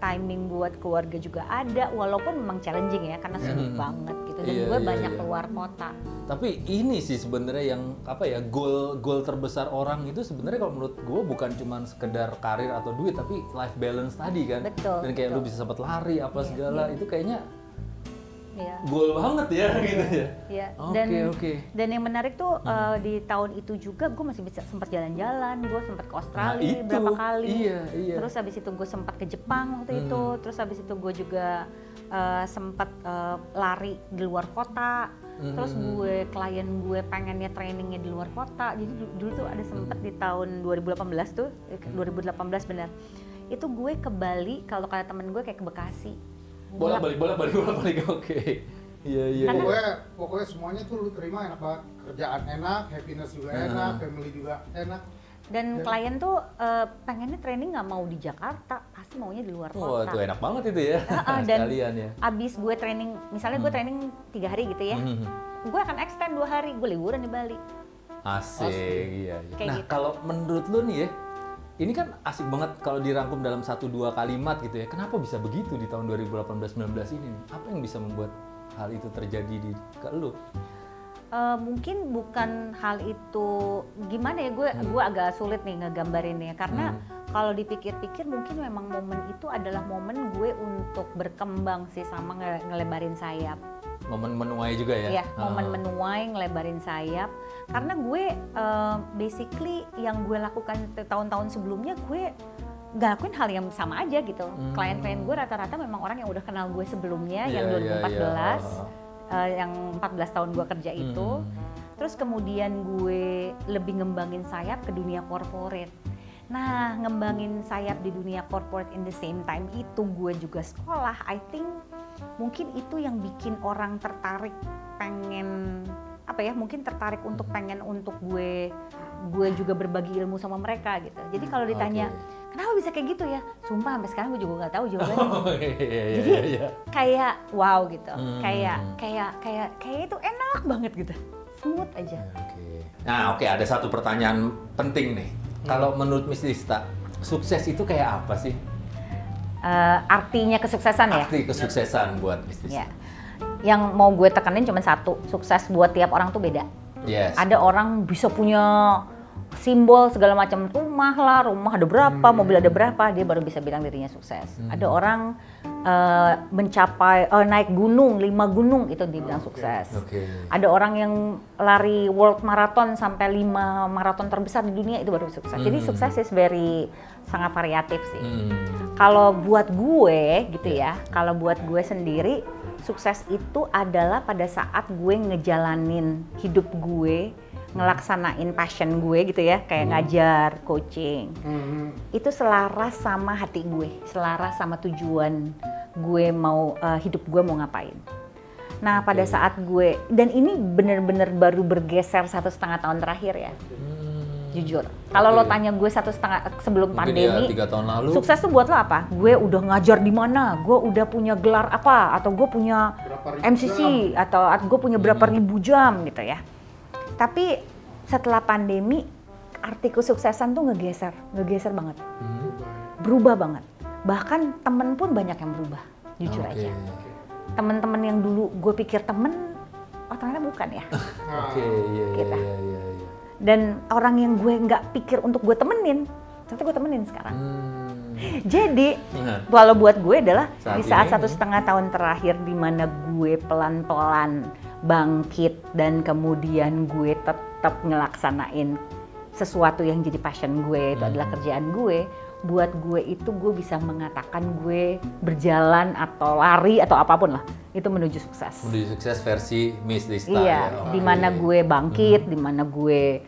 timing buat keluarga juga ada, walaupun memang challenging ya karena sibuk banget gitu, dan gue banyak keluar kota. Tapi ini sih sebenarnya yang goal terbesar orang itu sebenarnya kalau menurut gue bukan cuma sekedar karir atau duit, tapi life balance tadi kan. Betul. Dan kayak lu bisa sempat lari apa segala itu kayaknya goal banget ya gitu ya. Iya. Oke. Dan yang menarik tuh di tahun itu juga gue masih bisa sempat jalan-jalan, gue sempat ke Australia berapa kali. Iya. Terus habis itu gue sempat ke Jepang waktu itu. Terus habis itu gue juga sempat lari di luar kota. Terus klien gue pengennya trainingnya di luar kota. Jadi dulu tuh ada sempat di tahun 2018 tuh, 2018 benar. Itu gue ke Bali, kalau kata temen gue kayak ke Bekasi. Bolak-balik. Oke. Iya. Pokoknya semuanya tuh lu terima enak banget. Kerjaan enak, happiness juga enak, family juga enak. Dan klien tuh pengennya training nggak mau di Jakarta, pasti maunya di luar kota. Wah, itu enak banget itu ya. Dan sekalian ya. abis gue training, misalnya gue training 3 hari gitu ya, gue akan extend 2 hari, gue liburan di Bali. Asik. Iya. Kayak Nah, gitu. kalau menurut lu nih ya, ini kan asik banget kalau dirangkum dalam 1-2 kalimat gitu ya. Kenapa bisa begitu di tahun 2018-19 ini nih? Apa yang bisa membuat hal itu terjadi ke lu? Mungkin bukan hal itu, gimana ya, gue agak sulit nih ngegambarinnya, karena kalau dipikir-pikir mungkin memang momen itu adalah momen gue untuk berkembang sih, sama ngelebarin sayap. Momen menuai juga ya? Iya, momen menuai, ngelebarin sayap. Karena gue basically yang gue lakukan tahun-tahun sebelumnya, gue gak lakuin hal yang sama aja gitu. Klien-klien gue rata-rata memang orang yang udah kenal gue sebelumnya, yang 2014. Yang 14 tahun gue kerja itu. Terus kemudian gue lebih ngembangin sayap ke dunia corporate. Nah, ngembangin sayap di dunia corporate in the same time itu gue juga sekolah. I think mungkin itu yang bikin orang tertarik, pengen mungkin tertarik untuk pengen untuk gue juga berbagi ilmu sama mereka gitu. Jadi kalau ditanya kenapa bisa kayak gitu ya, sumpah sampai sekarang gue juga nggak tahu jawabannya. Jadi kayak wow gitu, kayak itu enak banget gitu, smooth aja. Nah, ada satu pertanyaan penting nih. Kalau menurut Miss Lista, sukses itu kayak apa sih? Artinya kesuksesan ya? Arti kesuksesan buat Miss Lista. Ya. Yang mau gue tekanin cuma satu, sukses buat tiap orang tuh beda. Yes. Ada orang bisa punya simbol segala macam, rumah ada berapa, mobil ada berapa, dia baru bisa bilang dirinya sukses. Ada orang mencapai naik gunung, 5 gunung, itu dibilang sukses. Ada orang yang lari world marathon sampai 5 maraton terbesar di dunia, itu baru sukses. Jadi sukses is sangat variatif sih. Kalau buat gue gitu ya, kalau buat gue sendiri, sukses itu adalah pada saat gue ngejalanin hidup gue, ngelaksanain passion gue gitu ya, kayak ngajar, coaching. Itu selaras sama hati gue, selaras sama tujuan gue mau, hidup gue mau ngapain. Nah pada saat gue, dan ini bener-bener baru bergeser 1,5 tahun terakhir ya. Jujur, kalau lo tanya gue 1,5 sebelum mungkin pandemi, ya 3 tahun lalu, sukses tuh buat lo apa? Gue udah ngajar di mana? Gue udah punya gelar apa? Atau gue punya MCC? Atau gue punya berapa ribu jam gitu ya? Tapi setelah pandemi, arti kesuksesan tuh ngegeser banget, berubah banget. Bahkan temen pun banyak yang berubah, jujur aja. Temen-temen yang dulu gue pikir temen, ternyata bukan ya. Iya. Dan orang yang gue nggak pikir untuk gue temenin, ternyata gue temenin sekarang. Jadi, kalau buat gue adalah di saat 1,5 tahun terakhir di mana gue pelan-pelan bangkit dan kemudian gue tetap ngelaksanain sesuatu yang jadi passion gue, itu adalah kerjaan gue. Buat gue itu gue bisa mengatakan gue berjalan atau lari atau apapun lah, itu menuju sukses. Menuju sukses versi Miss Lista. Iya, ya. di mana gue bangkit, di mana gue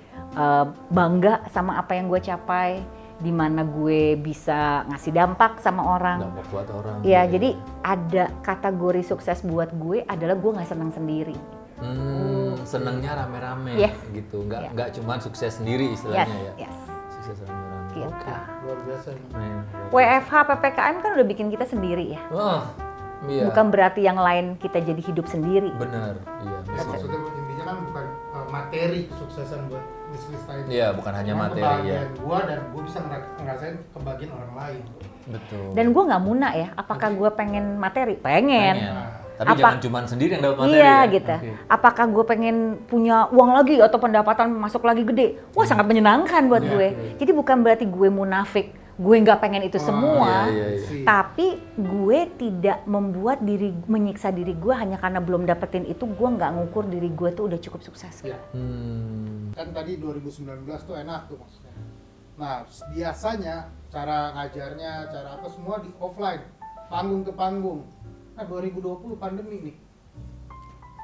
bangga sama apa yang gue capai, di mana gue bisa ngasih dampak sama orang. Dampak buat orang. Iya, jadi ada kategori sukses buat gue adalah gue nggak senang sendiri. Senangnya rame-rame gitu, nggak cuman sukses sendiri istilahnya ya. Yes. Sasaran baru. Gitu. Luar biasa ini. WFH PPKM kan udah bikin kita sendiri ya. Wah, iya. Bukan berarti yang lain kita jadi hidup sendiri. Benar, iya. Ya, bisa. maksudnya intinya kan bukan materi kesuksesan buat bisnis lain. Iya, bukan hanya Cuma materi ya. kebahagiaan gua dan gua bisa ngerasain kebahagiaan orang lain. Betul. Dan gue nggak muna ya, apakah gue pengen materi? Pengen. Tapi Apa- jangan cuma sendiri yang dapat materi Iya ya. gitu. Oke. Apakah gue pengen punya uang lagi atau pendapatan masuk lagi gede? Wah sangat menyenangkan buat Iya, gue. iya. Jadi bukan berarti gue munafik, gue nggak pengen itu semua. iya, iya. Tapi gue tidak membuat menyiksa diri gue hanya karena belum dapetin itu. Gue nggak ngukur diri gue tuh udah cukup sukses. Iya. Kan tadi 2019 tuh enak tuh maksudnya. Nah, biasanya cara ngajarnya, cara apa semua di offline, panggung ke panggung. Nah, 2020 pandemi nih.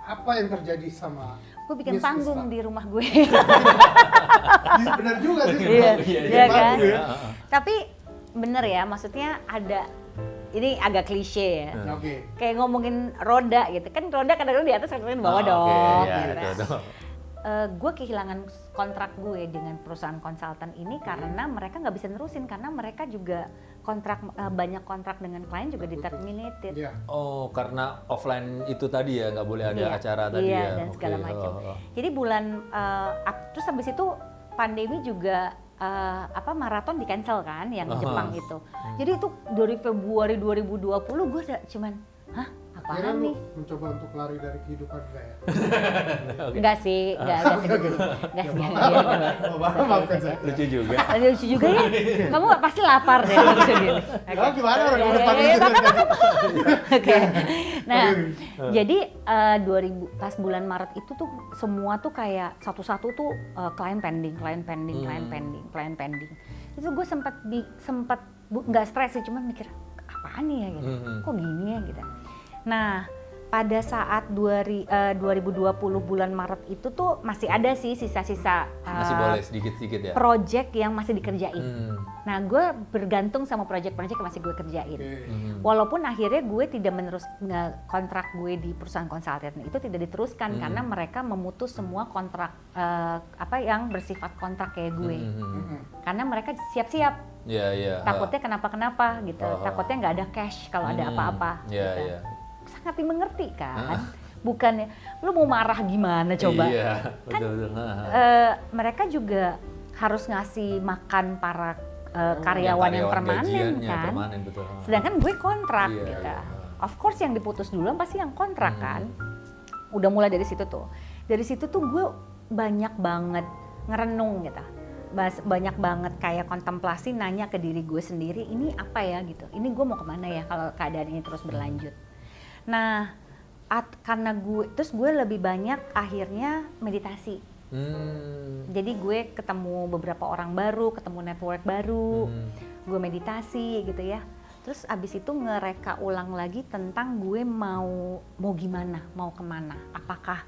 Apa yang terjadi sama Gue bikin Miss panggung Krista? di rumah gue. Bener juga sih. Iya, iya kan? Panggung ya. Tapi bener ya, maksudnya ada, ini agak klise ya. Oke. Kayak ngomongin roda gitu kan, roda kadang-kadang di atas kadang-kadang di bawah Oke, dong. iya, gitu. betul. Gue kehilangan kontrak gue dengan perusahaan konsultan ini karena mereka nggak bisa nerusin karena mereka juga banyak kontrak dengan klien juga di-terminated. Iya. Oh, karena offline itu tadi ya, nggak boleh ada Iya, acara tadi iya, ya. dan Oke, segala macam. oh. Jadi bulan terus habis itu pandemi juga maraton di cancel kan yang Jepang itu. Jadi itu dari Februari 2020 gue udah cuman Kira apaan lu nih? mencoba untuk lari dari kehidupan enggak ya? Enggak sih, enggak segitu. Enggak segitu. Maafkan saya. Lucu juga. Lucu juga ya. Kamu pasti lapar deh lucu gini. Oh, gimana orang Ya, depan ya, itu? makan. Oke. Nah, jadi 2000 pas bulan Maret itu tuh semua tuh kayak satu-satu tuh klien pending. Itu gue sempat nggak stres sih, cuma mikir apaan nih ya gitu. Kok gini ya gitu. Nah, pada saat 2020 bulan Maret itu tuh masih ada sih sisa-sisa Masih boleh sedikit-sedikit ya. project yang masih dikerjain. Nah, gue bergantung sama project-project yang masih gue kerjain. Walaupun akhirnya gue tidak kontrak gue di perusahaan konsultan itu tidak diteruskan karena mereka memutus semua kontrak yang bersifat kontrak kayak gue. Karena mereka siap-siap. Iya, iya. Takutnya kenapa-kenapa gitu. Takutnya nggak ada cash kalau ada apa-apa. Iya, gitu. iya. Sangat dimengerti kan. Bukannya lu mau marah gimana coba. Iya, betul-betul. Mereka juga harus ngasih makan para karyawan yang permanen gajiannya kan. permanen, betul. Sedangkan gue kontrak Iya, gitu. iya. Of course yang diputus duluan pasti yang kontrak kan. Udah mulai dari situ tuh. Dari situ tuh gue banyak banget ngerenung gitu. Banyak banget kayak kontemplasi, nanya ke diri gue sendiri, ini apa ya gitu. Ini gue mau kemana ya kalau keadaan ini terus berlanjut. Nah, karena terus gue lebih banyak akhirnya meditasi. Jadi gue ketemu beberapa orang baru, ketemu network baru, gue meditasi gitu ya. Terus abis itu ngereka ulang lagi tentang gue mau gimana, mau kemana. Apakah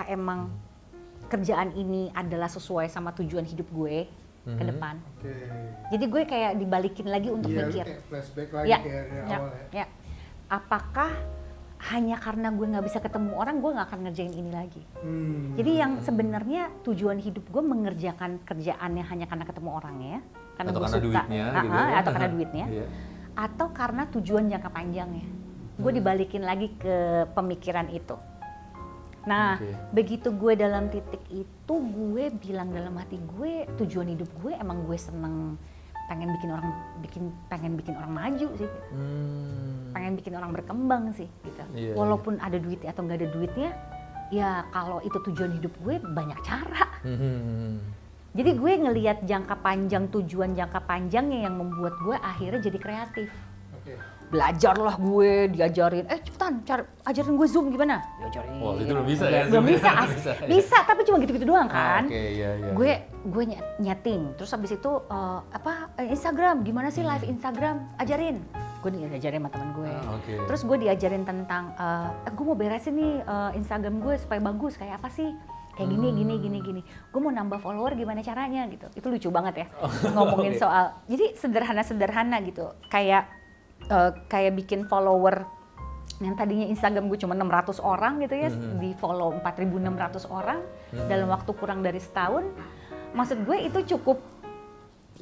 emang kerjaan ini adalah sesuai sama tujuan hidup gue ke depan. Jadi gue kayak dibalikin lagi untuk mikir. Kayak flashback lagi Ya, kayak dari awal ya. Apakah hanya karena gue nggak bisa ketemu orang, gue nggak akan ngerjain ini lagi. Jadi yang sebenarnya tujuan hidup gue mengerjakan kerjaannya hanya karena ketemu orangnya, karena Atau gue karena suka, duitnya, gitu. atau karena duitnya, Iya. atau karena tujuan jangka panjangnya. Gue dibalikin lagi ke pemikiran itu. Nah, begitu gue dalam titik itu, gue bilang dalam hati gue, tujuan hidup gue emang gue seneng pengen bikin orang maju sih, pengen bikin orang berkembang sih, gitu. Iya, Walaupun ada duitnya atau nggak ada duitnya, ya kalau itu tujuan hidup gue banyak cara. Jadi gue ngelihat tujuan jangka panjangnya yang membuat gue akhirnya jadi kreatif. Belajarlah gue, diajarin, cepetan ajarin gue Zoom gimana? Diajarin. Wah, itu belum bisa ya? Belum bisa, Bisa, ya. bisa tapi cuma gitu-gitu doang kan. Iya. Gue nyeting, terus habis itu Instagram, gimana sih live Instagram? Ajarin. Gue diajarin sama teman gue. Terus gue diajarin tentang, gue mau beresin nih Instagram gue supaya bagus, kayak apa sih? Kayak gini. Gue mau nambah follower gimana caranya gitu. Itu lucu banget ya, ngomongin soal, jadi sederhana gitu. Kayak bikin follower yang tadinya Instagram gue cuma 600 orang gitu ya, di follow 4.600 orang dalam waktu kurang dari setahun. maksud gue itu cukup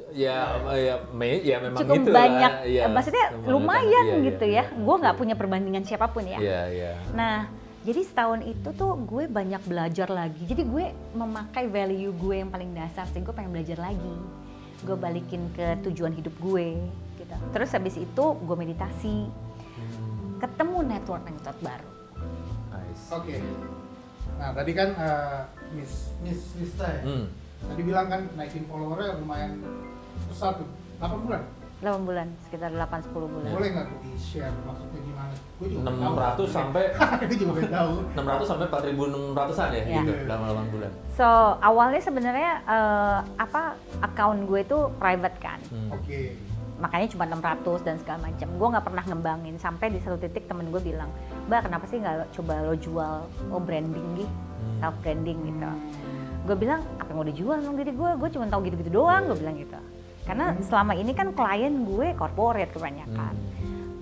Memang cukup gitu banyak, lah. Iya, maksudnya membanggakan. lumayan Iya, gitu iya, ya. iya. Gue nggak punya perbandingan siapapun ya. Iya. Nah, jadi setahun itu tuh gue banyak belajar lagi. Jadi gue memakai value gue yang paling dasar sih. Gue pengen belajar lagi. Gue balikin ke tujuan hidup gue. Gitu. Terus habis itu gue meditasi. Ketemu network baru. Nice. Oke. Nah tadi kan Miss Lista ya. Tadi bilang kan naikin followernya lumayan besar tuh. 8 bulan. 8 bulan, sekitar 8-10 bulan. Boleh nggak tuh di-share maksudnya gimana? Gue juga 600 sampai gue juga pengen tahu. 600 sampai 4.600-an ya, Iya. gitu, dalam 8 bulan. So, awalnya sebenarnya account gue itu private kan. Oke. Makanya cuma 600 dan segala macam. Gue nggak pernah ngembangin sampai di satu titik temen gue bilang, "Mbak, kenapa sih nggak coba lo jual branding gitu, self branding gitu." Gue bilang, "Apa yang mau dijual dong diri gue? Gue cuma tahu gitu-gitu doang." Gue bilang gitu. Karena selama ini kan klien gue corporate kebanyakan.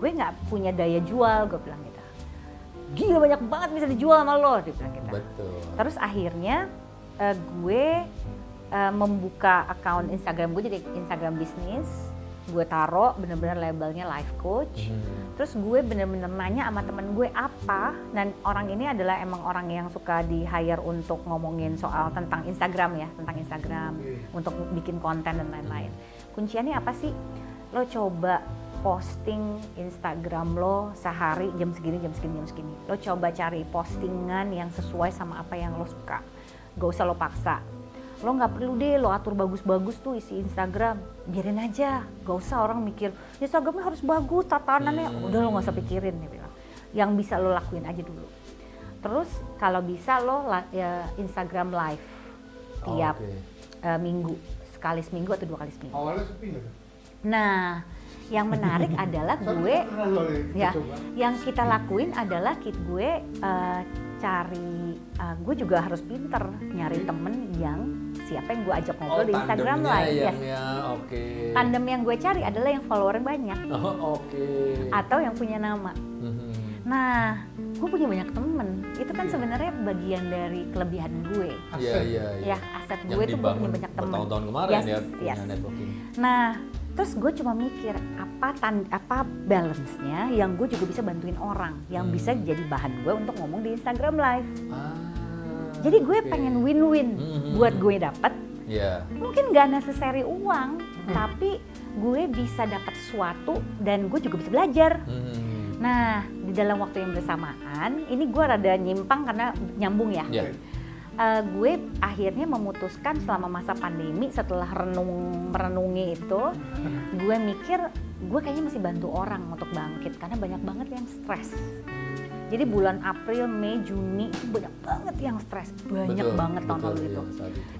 Gue nggak punya daya jual, gue bilang gitu. Gila banyak banget bisa dijual sama lo, dia bilang gitu. Betul. Terus akhirnya gue membuka account Instagram gue jadi Instagram bisnis. Gue taruh bener-bener labelnya life coach. Terus gue bener-bener nanya sama temen gue apa. Dan orang ini adalah emang orang yang suka di hire untuk ngomongin soal tentang Instagram ya, tentang Instagram, untuk bikin konten dan lain-lain. Kunciannya apa sih? Lo coba posting Instagram lo sehari jam segini. Lo coba cari postingan yang sesuai sama apa yang lo suka. Gak usah lo paksa. Lo nggak perlu deh lo atur bagus-bagus tuh isi Instagram, biarin aja. Gak usah orang mikir Instagramnya harus bagus tatanannya. Udah lo nggak usah pikirin, dia bilang. Yang bisa lo lakuin aja dulu. Terus kalau bisa lo Instagram live tiap minggu, sekali seminggu atau 2 kali seminggu. Awalnya sepi nggak tuh? Nah, yang menarik adalah gue yang kita lakuin adalah gue cari, gue juga harus pinter nyari temen yang siapa yang gue ajak ngobrol di Instagram live. Yes. Tandem yang gue cari adalah yang follower banyak atau yang punya nama. Nah, gue punya banyak temen. Itu kan sebenarnya bagian dari kelebihan gue. Iya. Ya, aset gue tuh gue punya banyak temen. Bertahun-tahun kemarin ya punya networking. Nah, terus gue cuma mikir apa balance-nya yang gue juga bisa bantuin orang, yang bisa jadi bahan gue untuk ngomong di Instagram live. Jadi gue pengen win-win buat gue dapat. Mungkin gak necessary uang, tapi gue bisa dapat sesuatu dan gue juga bisa belajar. Nah, di dalam waktu yang bersamaan, ini gue rada nyimpang karena nyambung ya. Gue akhirnya memutuskan selama masa pandemi setelah merenungi itu, gue mikir gue kayaknya mesti bantu orang untuk bangkit karena banyak banget yang stres. Jadi bulan April, Mei, Juni banyak banget yang stres, banyak banget tahun lalu itu.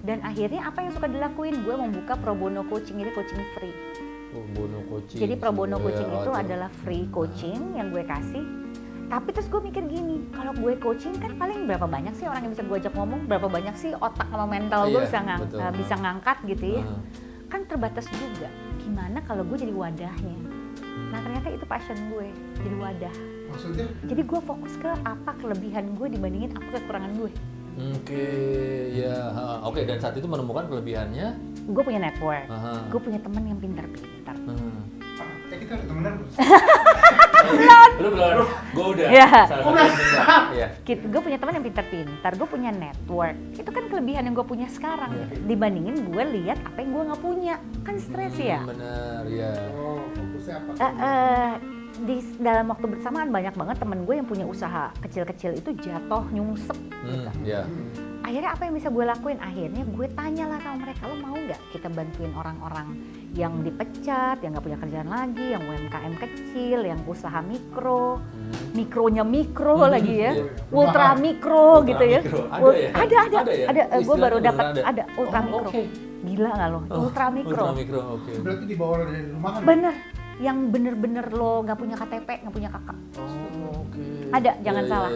Dan akhirnya apa yang suka dilakuin? Gue membuka pro bono coaching, ini coaching free. Jadi pro bono coaching itu adalah free coaching yang gue kasih. Tapi terus gue mikir gini, kalau gue coaching kan paling berapa banyak sih orang yang bisa gue ajak ngomong, berapa banyak sih otak sama mental gue bisa ngangkat gitu ya. Kan terbatas juga. Gimana kalau gue jadi wadahnya? Nah ternyata itu passion gue, jadi wadah. Maksudnya? Jadi gue fokus ke apa kelebihan gue dibandingin apa kekurangan gue. Oke, dan saat itu menemukan kelebihannya? Gue punya network, gue punya teman yang pintar-pintar. Kita udah temenan belum? Belum. Gue udah. Gue punya teman yang pintar-pintar, gue punya network. Itu kan kelebihan yang gue punya sekarang. Dibandingin gue lihat apa yang gue nggak punya, kan stres ya. Bener, ya. Oh, fokusnya apa? Di dalam waktu bersamaan banyak banget temen gue yang punya usaha kecil-kecil itu jatuh nyungsep gitu. Akhirnya apa yang bisa gue lakuin? Akhirnya gue tanyalah sama mereka, lo mau nggak kita bantuin orang-orang yang dipecat, yang nggak punya kerjaan lagi, yang UMKM kecil, yang usaha mikro, mikronya mikro lagi ya, ultra mikro gitu ya. Ada. Gue baru dapat ada ultra mikro. Gila nggak lo? Ultra mikro. Berarti dibawa dari rumah kan? Bener. Yang bener-bener lo nggak punya KTP, nggak punya kakak. Ada, jangan salah.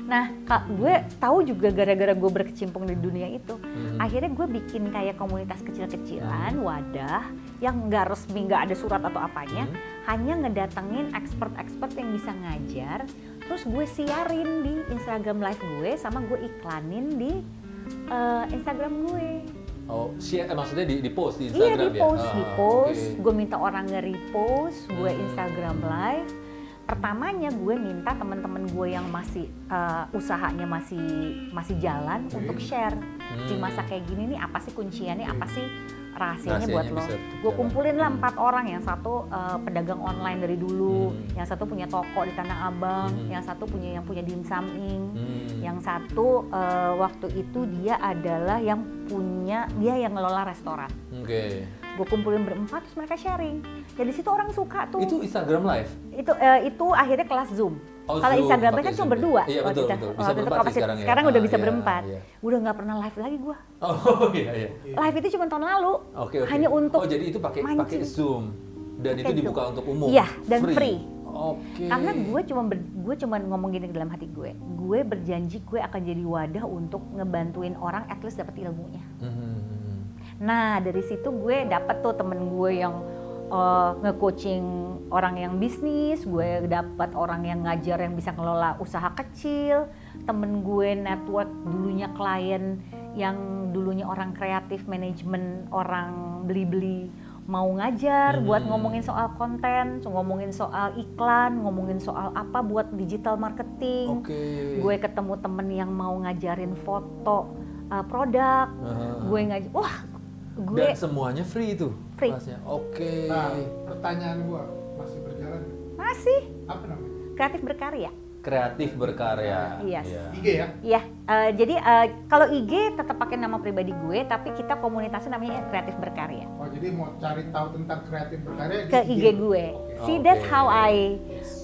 Nah, gue tahu juga gara-gara gue berkecimpung di dunia itu, akhirnya gue bikin kayak komunitas kecil-kecilan, wadah yang nggak resmi, nggak ada surat atau apanya, hanya ngedatengin expert-expert yang bisa ngajar, terus gue siarin di Instagram live gue, sama gue iklanin di Instagram gue. Oh, share, maksudnya di post di Iya, Instagram di post, ya? di Ah, post. oke. Gue minta orang nge-repost, gue Instagram live. Pertamanya gue minta teman-teman gue yang masih usahanya masih jalan untuk share di masa kayak gini nih, apa sih kunciannya, apa sih rahasianya buat Rahasianya lo. bisa Gue jalan. kumpulin lah 4 orang, yang satu pedagang online dari dulu, yang satu punya toko di Tanah Abang, yang satu punya dimsum ing, yang satu waktu itu dia adalah yang ngelola restoran. Oke. Gue kumpulin berempat, terus mereka sharing. Jadi situ orang suka tuh. Itu Instagram live? Itu akhirnya kelas Zoom. Oh, Kalau Zoom, Instagram pakai kan cuma Zoom. berdua. Iya, waktu betul, itu. betul. Bisa Waktu itu berempat sih kapasitas. sekarang ya. Sekarang udah bisa Iya, berempat. iya. Udah nggak pernah live lagi gue. Oh iya iya. Live itu cuma tahun lalu. Oke oke. Hanya untuk Oh jadi itu pakai mancing. Zoom dan Pakai itu dibuka Zoom. untuk umum. Iya, dan free. Oke. Karena gue cuma ngomong gini dalam hati gue. Gue berjanji gue akan jadi wadah untuk ngebantuin orang at least dapat ilmunya. Nah dari situ gue dapet tuh temen gue yang nge-coaching orang yang bisnis, gue dapat orang yang ngajar yang bisa ngelola usaha kecil, temen gue network dulunya klien yang dulunya orang kreatif manajemen, orang beli-beli mau ngajar buat ngomongin soal konten, ngomongin soal iklan, ngomongin soal apa buat digital marketing. Oke. Gue ketemu temen yang mau ngajarin foto produk, gue ngajar, wah gue Dan semuanya free itu? Free. Kelasnya? Oke. Nah, pertanyaan gua masih berjalan nggak? masih Apa namanya? kreatif berkarya. Kreatif berkarya. Yes. Iya. IG ya? Iya, jadi kalau IG tetap pakai nama pribadi gue, tapi kita komunitasnya namanya kreatif berkarya. Oh, jadi mau cari tahu tentang kreatif berkarya di Ke IG gue. Oke. See, that's Oke. how I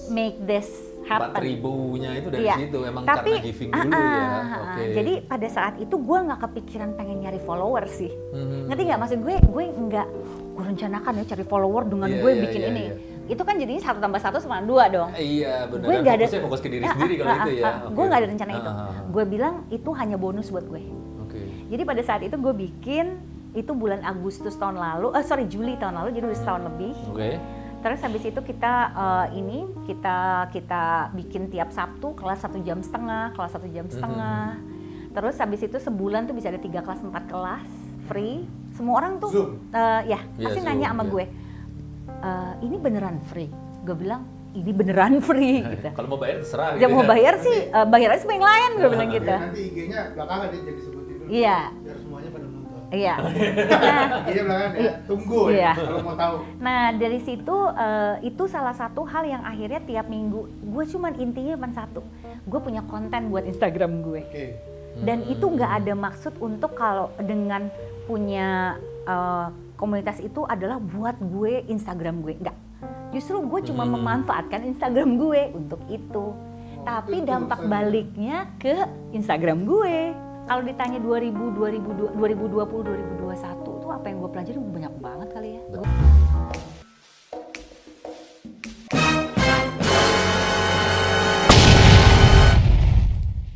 make this happen. 4.000-nya itu dari Iya. situ emang Tapi, karena giving dulu ya. Oke. Jadi pada saat itu gue nggak kepikiran pengen nyari follower sih. Ngerti nggak? Maksud gue nggak gue rencanakan ya cari follower dengan Iya, gue iya, bikin iya, ini. iya. Itu kan jadinya 1 tambah 1 sama 2 dong. Iya benar. Gue Dan nggak ada fokusnya fokus ke diri sendiri kalau itu ya. Gue nggak ada rencana itu. Ah. Gue bilang itu hanya bonus buat gue. Oke. Jadi pada saat itu gue bikin itu bulan Agustus tahun lalu, Juli tahun lalu, jadi udah setahun lebih. Oke. Terus habis itu kita kita bikin tiap Sabtu kelas 1,5 jam, kelas 1,5 jam. Terus habis itu sebulan tuh bisa ada 3 kelas, 4 kelas free. Semua orang tuh Zoom? ya pasti Zoom, nanya sama ya. gue, ini beneran free? Gue bilang ini beneran free gitu. Kalau mau bayar terserah. Dia gitu mau ya. bayar sih, bayar aja sama yang lain, gue bilang gitu. Ya, nanti IG-nya belakangan dia jadi sebutin dulu. Iya. Biar semuanya pada nonton. Iya. Nah, IG-nya belakangan ya. Tunggu Iya. ya kalau mau tahu. Nah dari situ itu salah satu hal yang akhirnya tiap minggu gue cuman intinya cuma satu, gue punya konten buat Instagram gue. Oke. Dan itu nggak ada maksud untuk kalau dengan punya komunitas itu adalah buat gue Instagram gue, nggak. Justru gue cuma memanfaatkan Instagram gue untuk itu. Tapi itu dampak urusannya. baliknya ke Instagram gue. Kalau ditanya 2020, 2021 tuh apa yang gue pelajari banyak banget kali ya.